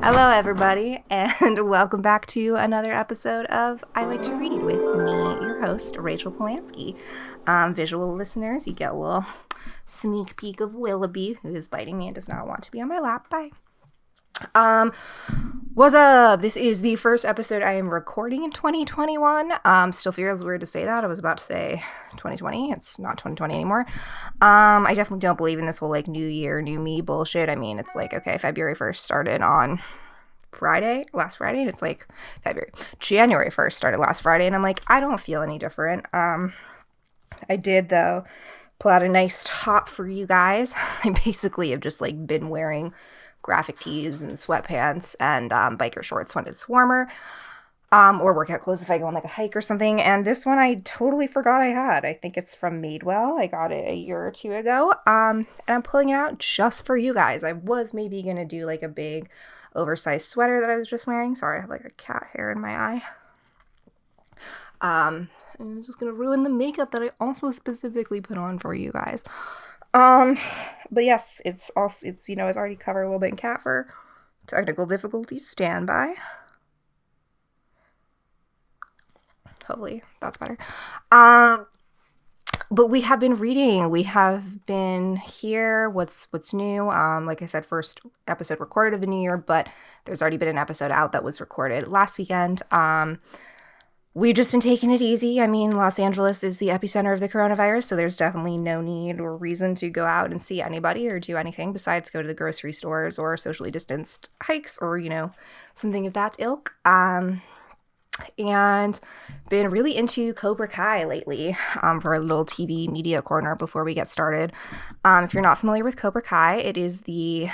Hello, everybody, and welcome back to another episode of I Like to Read with me, your host, Rachel Polanski. Visual listeners, you get a little sneak peek of Willoughby, who is biting me and does not want to be on my lap. Bye. What's up? This is the first episode I am recording in 2021. Still feels weird to say that. I was about to say 2020. It's not 2020 anymore. I definitely don't believe in this whole like new year, new me bullshit. I mean, it's like, okay, February 1st started on last Friday, and it's like January 1st started last Friday, and I'm like, I don't feel any different. I did though pull out a nice top for you guys. I basically have just like been wearing graphic tees and sweatpants and biker shorts when it's warmer, or workout clothes if I go on like a hike or something. And this one I totally forgot I had. I think it's from Madewell. I got it a year or two ago, and I'm pulling it out just for you guys. I was maybe gonna do like a big oversized sweater that I was just wearing. Sorry, I have like a cat hair in my eye. I'm just gonna ruin the makeup that I also specifically put on for you guys. But yes, it's already covered a little bit in cat fur. Technical difficulties, stand by. Hopefully that's better. But we have been reading. We have been here. What's new? Like I said, first episode recorded of the new year, but there's already been an episode out that was recorded last weekend. We've just been taking it easy. I mean, Los Angeles is the epicenter of the coronavirus, so there's definitely no need or reason to go out and see anybody or do anything besides go to the grocery stores or socially distanced hikes or, something of that ilk. And been really into Cobra Kai lately, for a little TV media corner before we get started. If you're not familiar with Cobra Kai, it is the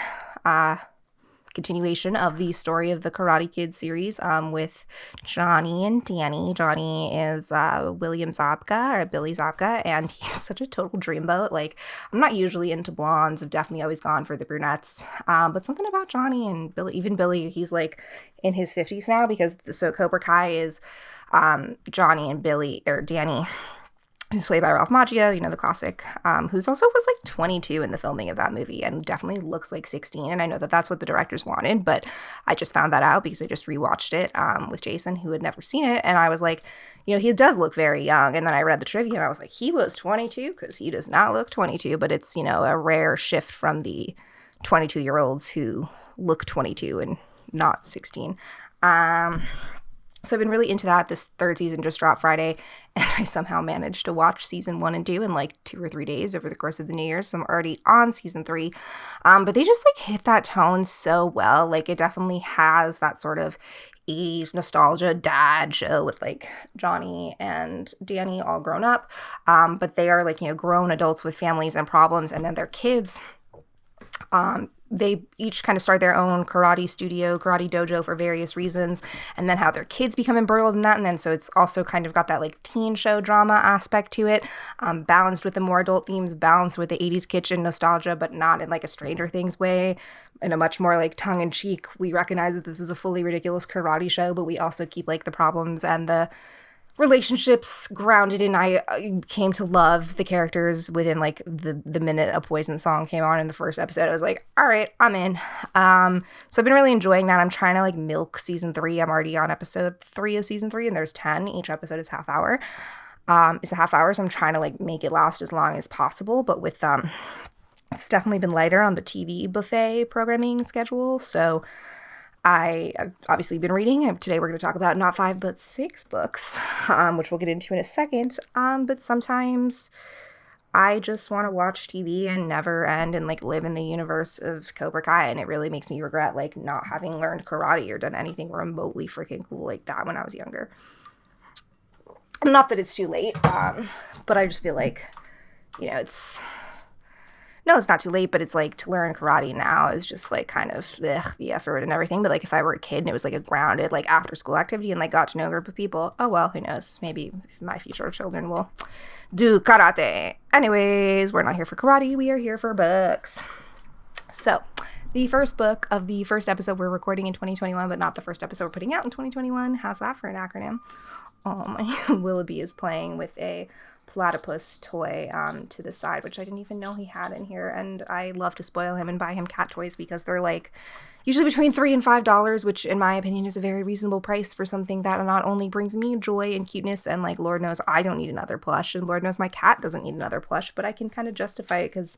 continuation of the story of the Karate Kid series, with Johnny and Danny. Johnny is William Zabka, or Billy Zabka, and he's such a total dreamboat. Like, I'm not usually into blondes. I've definitely always gone for the brunettes, but something about Johnny and Billy, even Billy, he's like in his 50s now, because so Cobra Kai is Johnny and Billy, or Danny, who's played by Ralph Macchio, the classic, who's also was like 22 in the filming of that movie and definitely looks like 16. And I know that that's what the directors wanted, but I just found that out because I just rewatched it with Jason, who had never seen it. And I was like, he does look very young. And then I read the trivia and I was like, he was 22, because he does not look 22, but it's, a rare shift from the 22-year-olds who look 22 and not 16. So I've been really into that. This third season just dropped Friday, and I somehow managed to watch season 1 and 2 in like 2 or 3 days over the course of the New Year. So I'm already on season 3. But they just like hit that tone so well. Like, it definitely has that sort of 80s nostalgia dad show with like Johnny and Danny all grown up. But they are like, grown adults with families and problems, and then their kids, they each kind of start their own karate studio, karate dojo for various reasons, and then how their kids become embroiled in that. And then so it's also kind of got that like teen show drama aspect to it, balanced with the more adult themes, balanced with the 80s kitchen nostalgia, but not in like a Stranger Things way, in a much more like tongue-in-cheek, we recognize that this is a fully ridiculous karate show, but we also keep like the problems and the relationships grounded in. I came to love the characters within like the minute a Poison song came on in the first episode. I was like, all right, I'm in. So I've been really enjoying that. I'm trying to like milk season 3. I'm already on episode 3 of season 3, and there's 10. Each episode is half hour. It's a half hour, so I'm trying to like make it last as long as possible, but with it's definitely been lighter on the TV buffet programming schedule. So I've obviously been reading. Today we're going to talk about not 5 but 6 books, which we'll get into in a second. But sometimes I just want to watch TV and never end and like live in the universe of Cobra Kai, and it really makes me regret like not having learned karate or done anything remotely freaking cool like that when I was younger. Not that it's too late, but I just feel like, it's not too late, but it's like to learn karate now is just like kind of the effort and everything. But like if I were a kid and it was like a grounded like after school activity and like got to know a group of people, oh well, who knows? Maybe my future children will do karate. Anyways, we're not here for karate. We are here for books. So the first book of the first episode we're recording in 2021, but not the first episode we're putting out in 2021. How's that for an acronym? My Willoughby is playing with a platypus toy to the side, which I didn't even know he had in here, and I love to spoil him and buy him cat toys because they're like usually between $3 and $5, which in my opinion is a very reasonable price for something that not only brings me joy and cuteness, and like Lord knows I don't need another plush, and Lord knows my cat doesn't need another plush, but I can kind of justify it because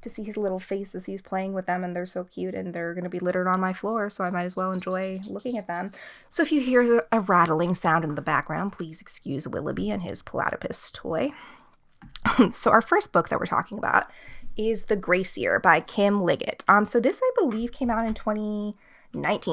to see his little face as he's playing with them, and they're so cute, and they're going to be littered on my floor, so I might as well enjoy looking at them. So if you hear a rattling sound in the background, please excuse Willoughby and his platypus toy. So our first book that we're talking about is The Gracier by Kim Liggett. So this, I believe, came out in 2019.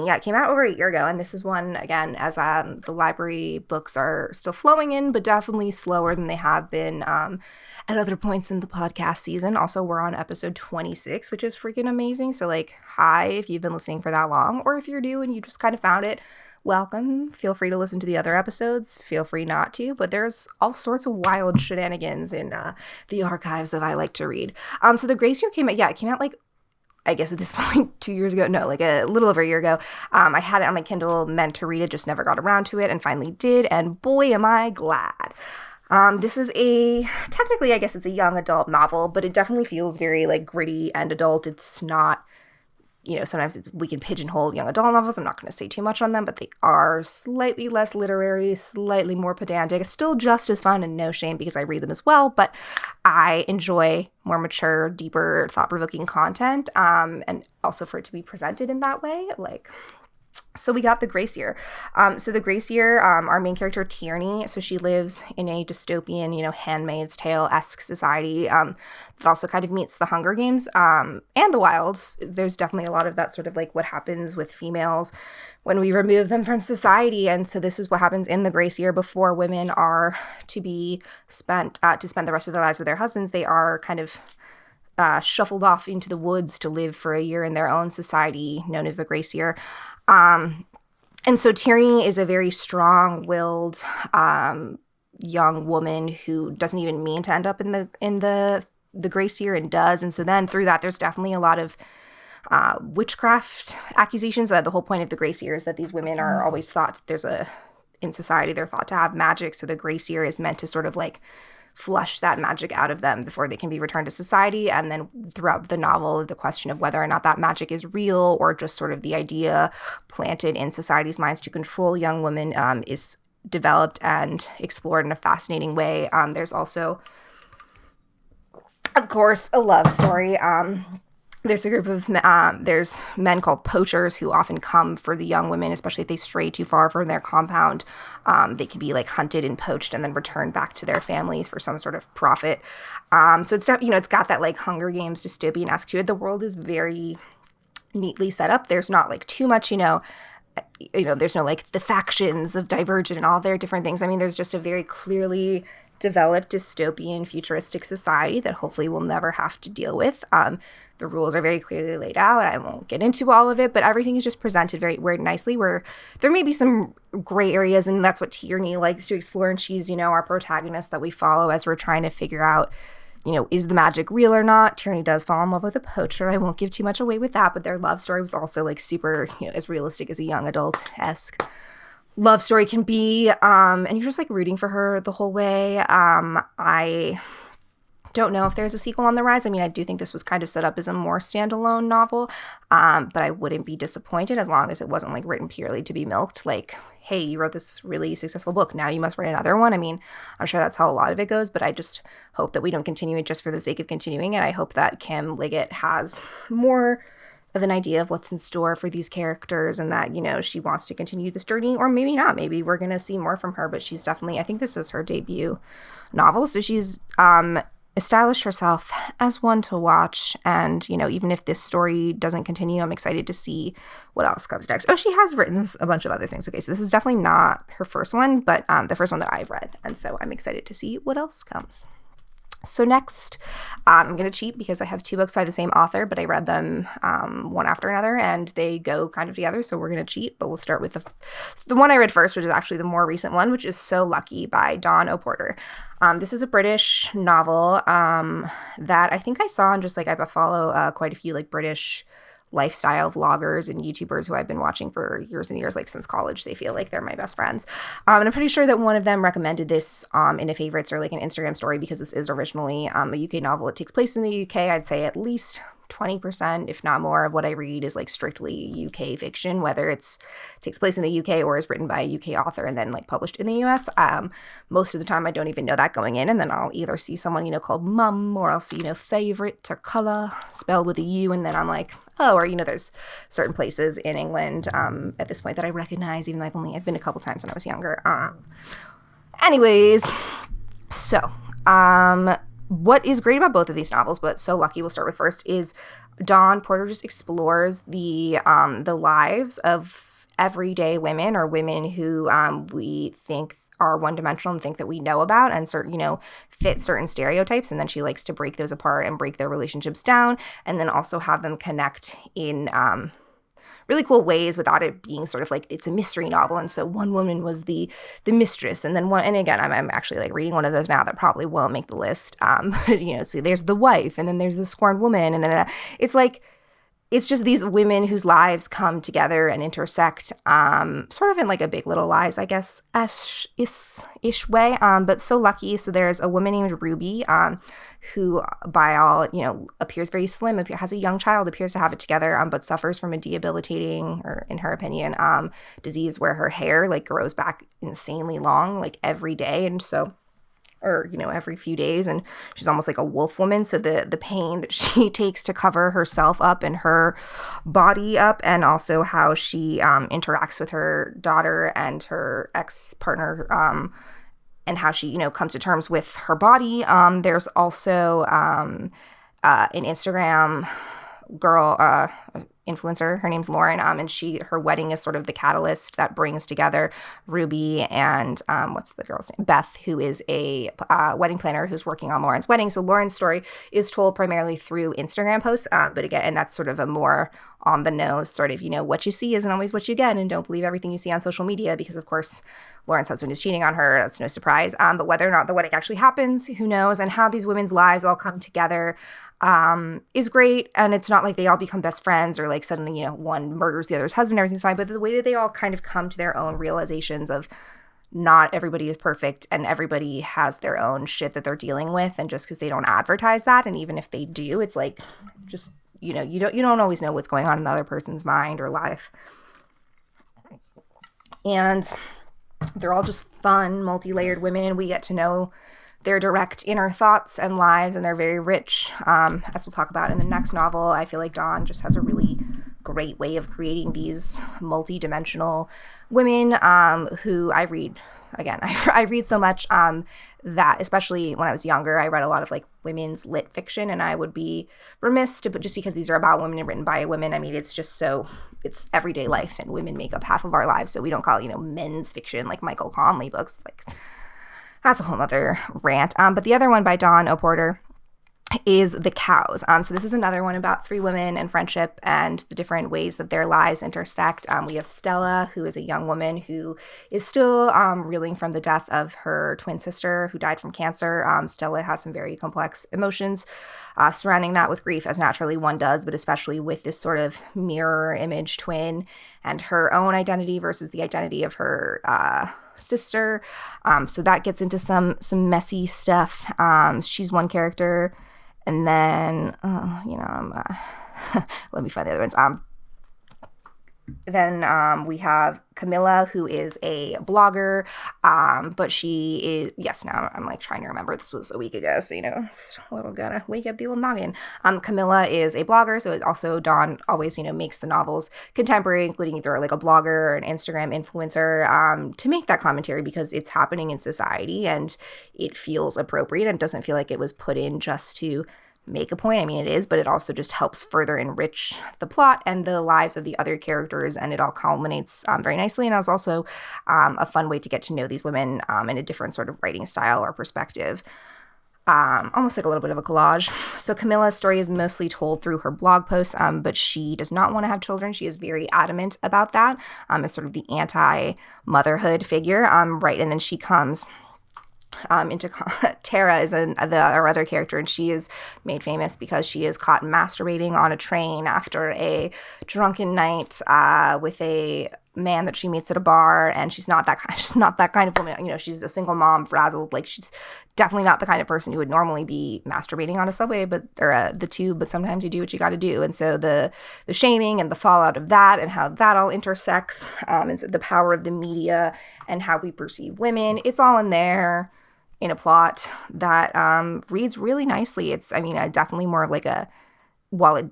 Yeah, it came out over a year ago, and this is one, again, as the library books are still flowing in, but definitely slower than they have been at other points in the podcast season. Also, we're on episode 26, which is freaking amazing. So, like, hi, if you've been listening for that long, or if you're new and you just kind of found it, welcome. Feel free to listen to the other episodes. Feel free not to, but there's all sorts of wild shenanigans in the archives of I Like to Read. So The Gracier came out like, I guess at this point, 2 years ago. No, like a little over a year ago. I had it on my Kindle, meant to read it, just never got around to it, and finally did, and boy, am I glad. This is technically, I guess it's a young adult novel, but it definitely feels very, like, gritty and adult. It's not, sometimes we can pigeonhole young adult novels. I'm not going to say too much on them, but they are slightly less literary, slightly more pedantic, still just as fun, and no shame because I read them as well, but I enjoy more mature, deeper, thought-provoking content, and also for it to be presented in that way, So we got The Gracier. So The Gracier, our main character, Tierney, so she lives in a dystopian, Handmaid's Tale-esque society that also kind of meets the Hunger Games and the Wilds. There's definitely a lot of that sort of like what happens with females when we remove them from society. And so this is what happens in The Gracier before women are to be spend the rest of their lives with their husbands. They are kind of shuffled off into the woods to live for a year in their own society known as The Gracier. And so Tierney is a very strong-willed young woman who doesn't even mean to end up in the Gracier and does. And so then through that, there's definitely a lot of witchcraft accusations. The whole point of The Gracier is that these women are always thought in society, they're thought to have magic. So The Gracier is meant to sort of like flush that magic out of them before they can be returned to society. And then throughout the novel, the question of whether or not that magic is real or just sort of the idea planted in society's minds to control young women is developed and explored in a fascinating way. There's also, of course, a love story. There's a group of there's men called poachers who often come for the young women, especially if they stray too far from their compound. They can be like hunted and poached and then returned back to their families for some sort of profit. So it's it's got that like Hunger Games dystopian-esque to it. The world is very neatly set up. There's not like too much, there's no like the factions of Divergent and all their different things. I mean, there's just a very clearly developed dystopian futuristic society that hopefully we'll never have to deal with. The rules are very clearly laid out. I won't get into all of it, but everything is just presented very nicely, where there may be some gray areas, and that's what Tierney likes to explore. And she's, our protagonist that we follow as we're trying to figure out, is the magic real or not? Tierney does fall in love with a poacher. I won't give too much away with that, but their love story was also like super, as realistic as a young adult-esque love story can be, and you're just like rooting for her the whole way. I don't know if there's a sequel on the rise. I mean, I do think this was kind of set up as a more standalone novel, but I wouldn't be disappointed as long as it wasn't like written purely to be milked. Like, hey, you wrote this really successful book, now you must write another one. I mean, I'm sure that's how a lot of it goes, but I just hope that we don't continue it just for the sake of continuing it. I hope that Kim Liggett has more of an idea of what's in store for these characters, and that, she wants to continue this journey, or maybe not. Maybe we're going to see more from her, but she's definitely, I think this is her debut novel. So she's established herself as one to watch. And, even if this story doesn't continue, I'm excited to see what else comes next. Oh, she has written a bunch of other things. Okay, so this is definitely not her first one, but the first one that I've read. And so I'm excited to see what else comes. So next, I'm going to cheat because I have two books by the same author, but I read them one after another, and they go kind of together, so we're going to cheat. But we'll start with the one I read first, which is actually the more recent one, which is So Lucky by Dawn O'Porter. This is a British novel that I think I saw on just like I follow quite a few like British lifestyle vloggers and YouTubers who I've been watching for years and years, like since college. They feel like they're my best friends. And I'm pretty sure that one of them recommended this in a favorites or like an Instagram story, because this is originally a UK novel. It takes place in the UK. I'd say at least 20%, if not more, of what I read is like strictly UK fiction, whether it takes place in the UK or is written by a UK author and then like published in the US. Most of the time I don't even know that going in, and then I'll either see someone, called Mum, or I'll see, favorite or colour spelled with a U, and then I'm like, oh, or, there's certain places in England at this point that I recognize, even though I've been a couple times when I was younger. Anyways, so, what is great about both of these novels, but so lucky we'll start with first, is Dawn Porter just explores the lives of everyday women, or women who we think are one-dimensional and think that we know about and fit certain stereotypes, and then she likes to break those apart and break their relationships down, and then also have them connect in really cool ways without it being sort of like it's a mystery novel. And so one woman was the mistress, and then and again, I'm actually like reading one of those now that probably won't make the list. So there's the wife, and then there's the scorned woman, and then it's like, it's just these women whose lives come together and intersect, sort of in like a Big Little Lies, I guess, ish way. But so lucky. So there's a woman named Ruby, who by all, appears very slim, has a young child, appears to have it together, but suffers from a debilitating, or in her opinion, disease where her hair like grows back insanely long, like every day. And so, or every few days, and she's almost like a wolf woman. So the pain that she takes to cover herself up and her body up, and also how she interacts with her daughter and her ex-partner, and how she comes to terms with her body. There's also an Instagram girl influencer, her name's Lauren, and her wedding is sort of the catalyst that brings together Ruby and what's the girl's name, Beth, who is a wedding planner who's working on Lauren's wedding. So Lauren's story is told primarily through Instagram posts, but again, and that's sort of a more on the nose sort of, what you see isn't always what you get, and don't believe everything you see on social media, because of course Lauren's husband is cheating on her. That's no surprise. But whether or not the wedding actually happens, who knows? And how these women's lives all come together is great. And it's not like they all become best friends, or like suddenly, one murders the other's husband, everything's fine. But the way that they all kind of come to their own realizations of not everybody is perfect, and everybody has their own shit that they're dealing with. And just because they don't advertise that, and even if they do, it's like, just, you don't always know what's going on in the other person's mind or life. And they're all just fun, multi-layered women. We get to know their direct inner thoughts and lives, and they're very rich. As we'll talk about in the next novel, I feel like Dawn just has a really great way of creating these multi-dimensional women who I read. Again, I read so much that, especially when I was younger, I read a lot of like women's lit fiction, and I would be remiss to, but just because these are about women and written by women, I mean, it's everyday life, and women make up half of our lives, so we don't call it, men's fiction like Michael Conley books. Like, that's a whole other rant. But the other one by Dawn Porter is The Cows. So this is another one about three women and friendship and the different ways that their lives intersect. We have Stella, who is a young woman who is still reeling from the death of her twin sister who died from cancer. Stella has some very complex emotions surrounding that, with grief, as naturally one does, but especially with this sort of mirror image twin and her own identity versus the identity of her sister. So that gets into some messy stuff. She's one character. And then, let me find the other ones. Then we have Camilla, who is a blogger, but she is, yes, now I'm like trying to remember, this was a week ago, so, it's a little gotta wake up the old noggin. Camilla is a blogger, so it also, Dawn always, makes the novels contemporary, including either like a blogger or an Instagram influencer, to make that commentary, because it's happening in society and it feels appropriate and doesn't feel like it was put in just to make a point. I mean, it is, but it also just helps further enrich the plot and the lives of the other characters, and it all culminates very nicely. And it was also a fun way to get to know these women in a different sort of writing style or perspective. Almost like a little bit of a collage. So Camilla's story is mostly told through her blog posts, but she does not want to have children. She is very adamant about that, as sort of the anti-motherhood figure, right? And then she comes into Tara is our other character, and she is made famous because she is caught masturbating on a train after a drunken night with a man that she meets at a bar, and she's not that kind of woman. You know, she's a single mom, frazzled. Like, she's definitely not the kind of person who would normally be masturbating on a subway, or the tube. But sometimes you do what you got to do, and so the shaming and the fallout of that, and how that all intersects, and so the power of the media and how we perceive women. It's all in there in a plot that reads really nicely. It's, I mean, definitely more of like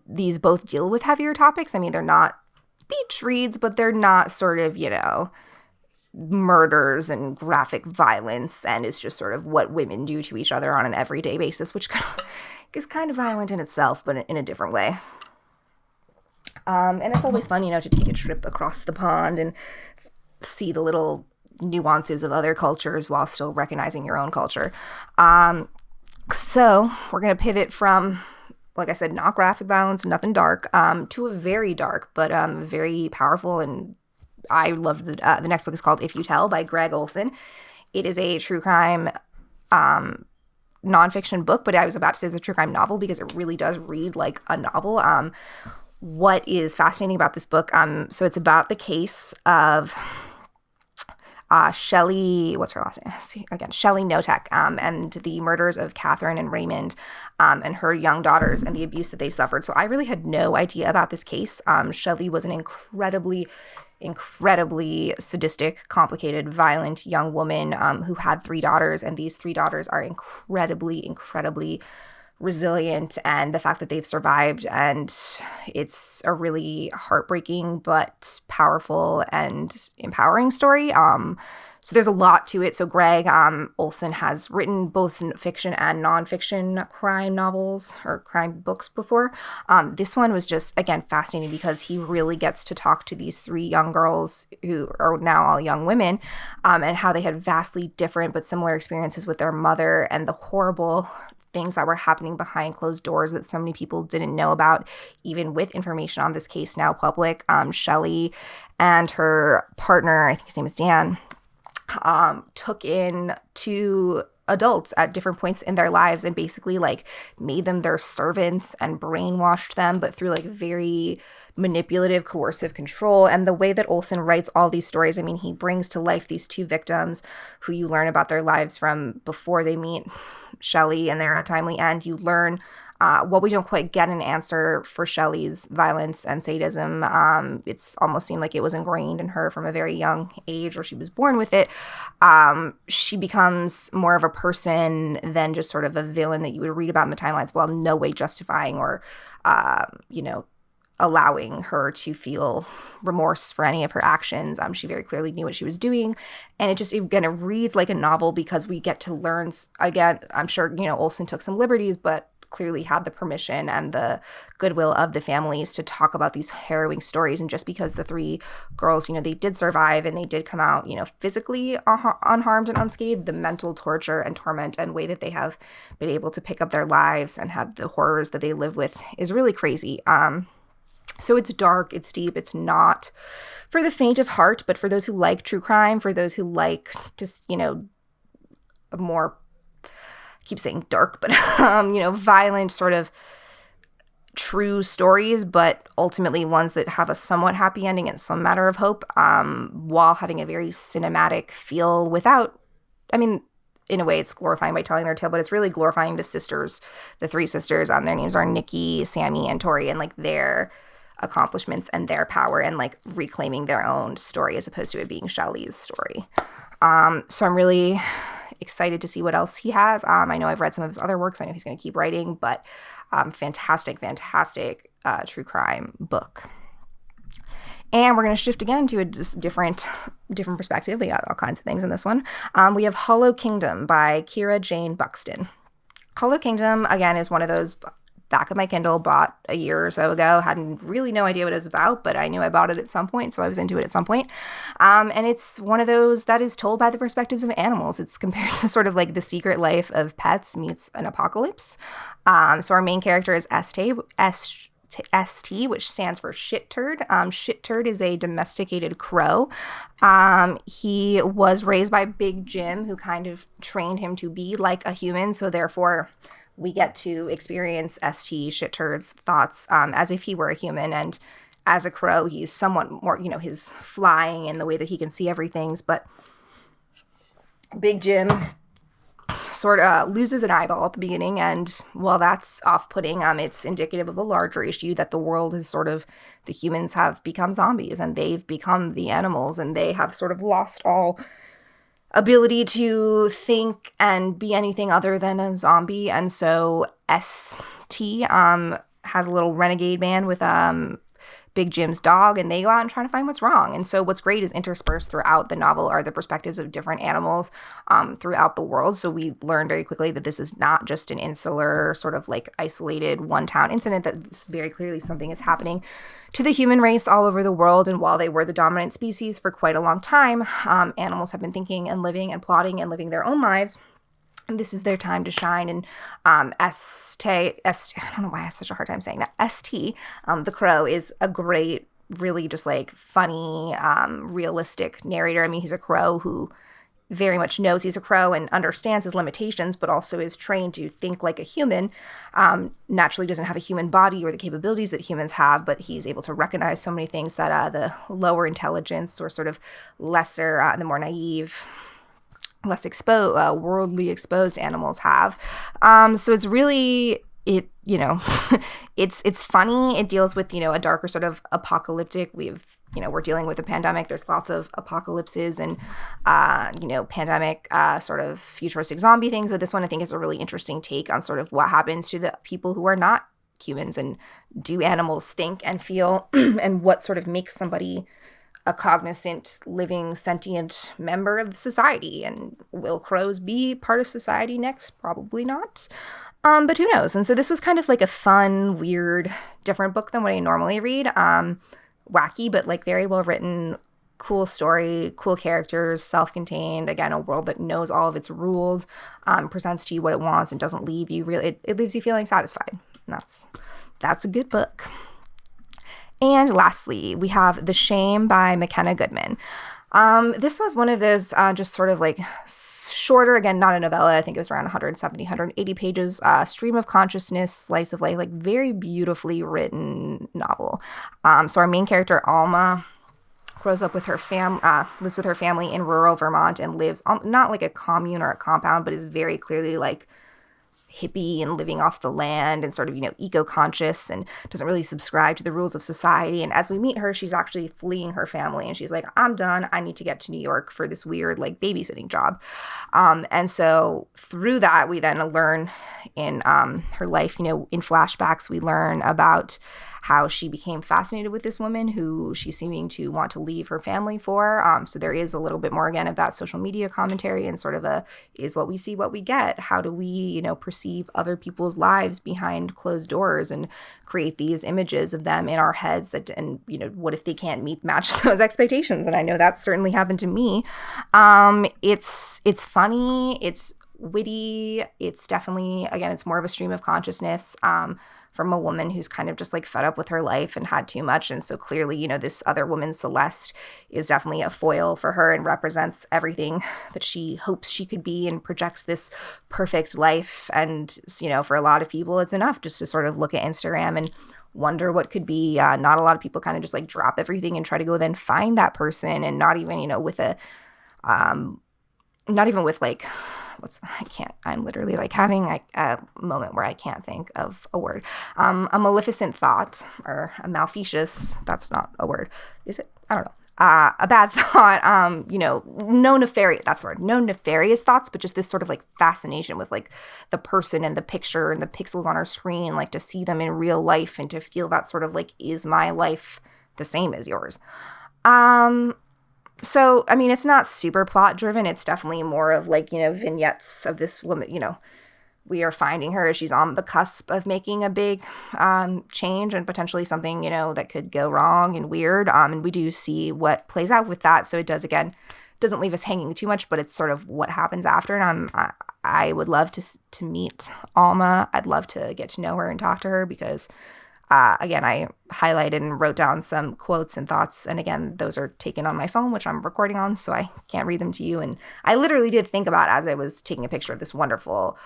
these both deal with heavier topics. I mean, they're not beach reads, but they're not sort of, you know, murders and graphic violence, and it's just sort of what women do to each other on an everyday basis, which is kind of violent in itself, but in a different way. And it's always fun, you know, to take a trip across the pond and see the little nuances of other cultures while still recognizing your own culture. So we're going to pivot from, like I said, not graphic violence, nothing dark, to a very dark, but very powerful. And I loved the next book is called If You Tell by Gregg Olsen. It is a true crime nonfiction book, but I was about to say it's a true crime novel because it really does read like a novel. What is fascinating about this book, so it's about the case of Shelley, what's her last name? Again, Shelley Notek, and the murders of Catherine and Raymond, and her young daughters, and the abuse that they suffered. So I really had no idea about this case. Shelley was an incredibly sadistic, complicated, violent young woman who had 3 daughters, and these 3 daughters are incredibly resilient, and the fact that they've survived, and it's a really heartbreaking but powerful and empowering story. So there's a lot to it. So Gregg Olsen has written both fiction and nonfiction crime novels or crime books before. This one was just, again, fascinating because he really gets to talk to these 3 young girls who are now all young women, and how they had vastly different but similar experiences with their mother, and the horrible things that were happening behind closed doors that so many people didn't know about, even with information on this case now public. Shelley and her partner, I think his name is Dan, took in 2 adults at different points in their lives and basically like made them their servants and brainwashed them, but through like very manipulative, coercive control. And the way that Olsen writes all these stories, I mean, he brings to life these 2 victims who you learn about their lives from before they meet Shelley and their untimely end. You learn what we don't quite get an answer for Shelley's violence and sadism. It's almost seemed like it was ingrained in her from a very young age, or she was born with it. She becomes more of a person than just sort of a villain that you would read about in the timelines, while no way justifying or, allowing her to feel remorse for any of her actions. She very clearly knew what she was doing. And it reads like a novel because we get to learn, again, I'm sure, Olsen took some liberties, but clearly had the permission and the goodwill of the families to talk about these harrowing stories. And just because the 3 girls, they did survive and they did come out, physically unharmed and unscathed, the mental torture and torment and way that they have been able to pick up their lives and have the horrors that they live with is really crazy. So it's dark, it's deep, it's not for the faint of heart, but for those who like true crime, for those who like just, a more, I keep saying dark, but, violent sort of true stories, but ultimately ones that have a somewhat happy ending and some matter of hope, while having a very cinematic feel without, in a way it's glorifying by telling their tale, but it's really glorifying the sisters, the 3 sisters. Their names are Nikki, Sammy, and Tori, and like their accomplishments and their power and like reclaiming their own story as opposed to it being Shelley's story. So I'm really excited to see what else he has. I know I've read some of his other works. I know he's going to keep writing, but fantastic true crime book. And we're going to shift again to a just different perspective. We got all kinds of things in this one. We have Hollow Kingdom by Kira Jane Buxton. Hollow Kingdom, again, is one of those back of my Kindle, bought a year or so ago. Hadn't really no idea what it was about, but I knew I bought it at some point, so I was into it at some point. And it's one of those that is told by the perspectives of animals. It's compared to sort of like The Secret Life of Pets meets an apocalypse. So our main character is Este, ST, which stands for shit turd. Shit turd is a domesticated crow. He was raised by Big Jim, who kind of trained him to be like a human. So therefore, we get to experience ST, shit turd's thoughts as if he were a human. And as a crow, he's somewhat more, his flying and the way that he can see everything. But Big Jim sort of loses an eyeball at the beginning, and while that's off-putting, it's indicative of a larger issue that the world is the humans have become zombies, and they've become the animals, and they have sort of lost all ability to think and be anything other than a zombie. And so ST has a little renegade man with Big Jim's dog, and they go out and try to find what's wrong. And so what's great is interspersed throughout the novel are the perspectives of different animals throughout the world. So we learn very quickly that this is not just an insular, sort of like isolated one-town incident, that very clearly something is happening to the human race all over the world. And while they were the dominant species for quite a long time, animals have been thinking and living and plotting and living their own lives. And this is their time to shine. And I don't know why I have such a hard time saying that. ST, the crow, is a great, really just like funny, realistic narrator. I mean, he's a crow who very much knows he's a crow and understands his limitations, but also is trained to think like a human. Naturally doesn't have a human body or the capabilities that humans have, but he's able to recognize so many things that the lower intelligence or sort of lesser, the more naive, less exposed, worldly exposed animals have. So it's really, it's funny. It deals with, a darker sort of apocalyptic. We're dealing with a pandemic. There's lots of apocalypses and, pandemic sort of futuristic zombie things. But this one I think is a really interesting take on sort of what happens to the people who are not humans, and do animals think and feel and what sort of makes somebody a cognizant, living, sentient member of the society. And will crows be part of society next? Probably not. But who knows? And so this was kind of like a fun, weird, different book than what I normally read. Wacky, but like very well written, cool story, cool characters, self-contained. Again, a world that knows all of its rules, presents to you what it wants and doesn't leave you really. It leaves you feeling satisfied. And that's a good book. And lastly, we have The Shame by Makenna Goodman. This was one of those just sort of like shorter, again, not a novella. I think it was around 170, 180 pages, stream of consciousness, slice of life, like very beautifully written novel. So our main character, Alma, grows up with her lives with her family in rural Vermont and lives not like a commune or a compound, but is very clearly like hippie and living off the land and sort of, eco-conscious and doesn't really subscribe to the rules of society. And as we meet her, she's actually fleeing her family and she's like, I'm done. I need to get to New York for this weird like babysitting job. And so through that, we then learn in her life, in flashbacks, we learn about how she became fascinated with this woman who she's seeming to want to leave her family for. So there is a little bit more, again, of that social media commentary and sort of is what we see what we get? How do we, perceive other people's lives behind closed doors and create these images of them in our heads and what if they can't match those expectations? And I know that certainly happened to me. It's funny. It's witty. It's definitely, again, it's more of a stream of consciousness from a woman who's kind of just like fed up with her life and had too much. And so clearly, this other woman, Celeste, is definitely a foil for her and represents everything that she hopes she could be and projects this perfect life. And, for a lot of people, it's enough just to sort of look at Instagram and wonder what could be. Not a lot of people kind of just like drop everything and try to go then find that person, and not even, not even with like, I'm literally like having a moment where I can't think of a word. A maleficent thought or a malfeasance, that's not a word. Is it? I don't know. A bad thought, no nefarious thoughts, but just this sort of like fascination with like the person and the picture and the pixels on our screen, like to see them in real life and to feel that sort of like, is my life the same as yours? So, I mean, it's not super plot driven. It's definitely more of like, vignettes of this woman, we are finding her as she's on the cusp of making a big change and potentially something, that could go wrong and weird. And we do see what plays out with that. So it doesn't leave us hanging too much, but it's sort of what happens after. And I would love to meet Alma. I'd love to get to know her and talk to her because Again, I highlighted and wrote down some quotes and thoughts. And again, those are taken on my phone, which I'm recording on, so I can't read them to you. And I literally did think about, as I was taking a picture of this wonderful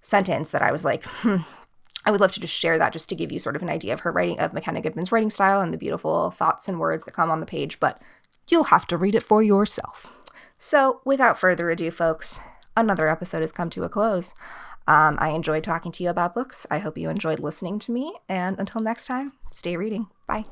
sentence, that I was like, I would love to just share that just to give you sort of an idea of her writing, of Makenna Goodman's writing style and the beautiful thoughts and words that come on the page, but you'll have to read it for yourself. So without further ado, folks, another episode has come to a close. I enjoyed talking to you about books. I hope you enjoyed listening to me. And until next time, stay reading. Bye.